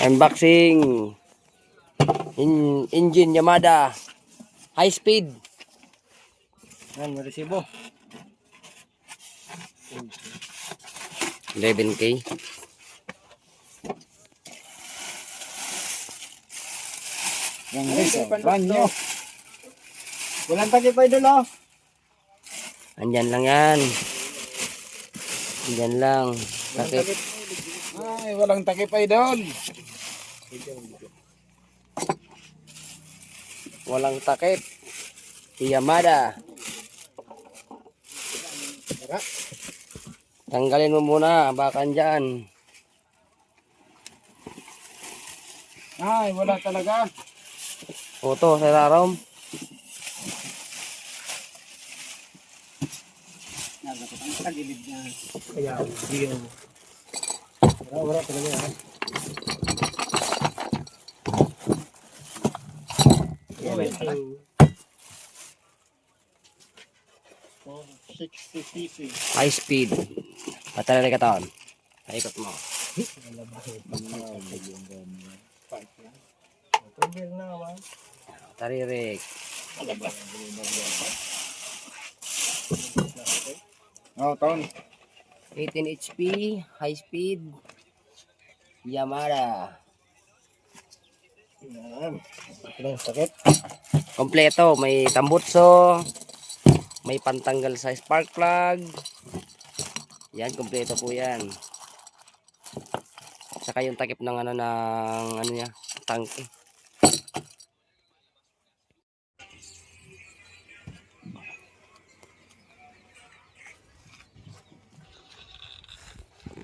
Unboxing. Engine Yamada. High speed. Yan, may resibo. 11K. Yan guys, brand new. Walang takip pa idol oh. Andyan lang yan. Andyan lang. Takip. Ay, walang takip pa idol. Walang takip. Yamada. Tanggalin mo muna. Bakan dyan. Ay, wala talaga. Oto, sa rarom. Tagilid niya. Kaya, hindi wala talaga yan. Yan. 60cc. High speed. Patalari ka taon. Paikot mo. Tugil na naman. Taririk. Oh, taon. 18 HP. High speed. Yamada. Yan. Ano, sakit? Kompleto. May tambutso. May pantanggal sa spark plug. Yan, kompleto po yan. Saka yung takip ng ano niya, tangke.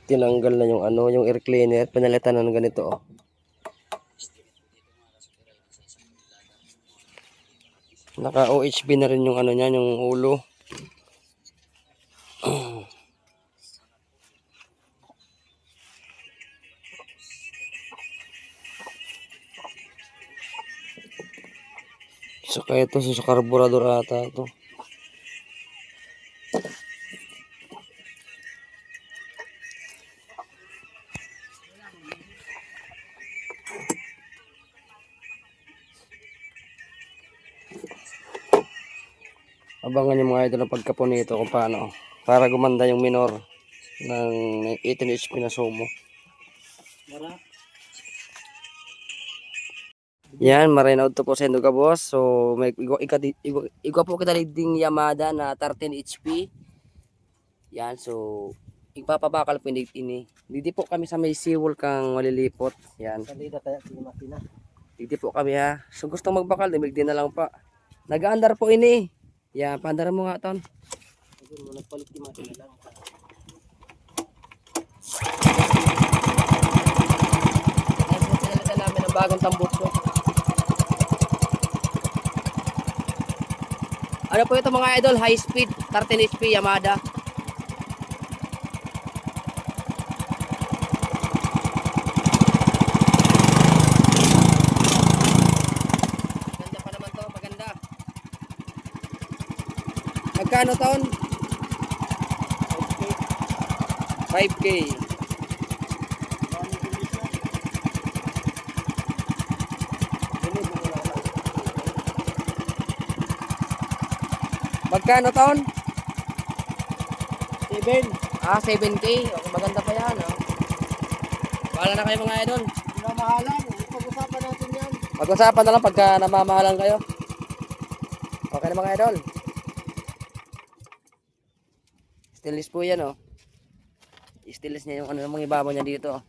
Tinanggal na yung yung air cleaner, pinalitan na ng ganito oh. Naka OHB na rin yung niya, yung ulo. Saka ito sa carburetor ata ito. Abangan yung mga idol ng pagkapon nito kung paano. Para gumanda yung minor ng 18 HP na sumo. Yan, marinaw to po sa Enduga boss. So, may igwa po kita leading Yamada na 13 HP. Yan, so ipapabakal po ini. Didi po kami sa may seawall kang malilipot. Yan. Salida kaya makina. Didi po kami ha. So gusto magbakal, dimigdi na lang pa. Nag-aandar po ini. Yan, paandar mo nga ton. Nagpalit di makina lang. Yan, namin ang bagong tambutso. Ano po ito mga idol? High speed, 13 HP Yamada. Ganda pa naman to, maganda. Magkano taon? 5K. Magkano taon? 7. 7K. Okay, maganda pa yan. Oh. Bahala na kayo mga idol. Pinamahalan. Pag-usapan natin yan. Mag-usapan na lang pagka namamahalan kayo. Okay na mga idol. Stainless po yan oh. Stainless niya yung mga ibabaw niya dito.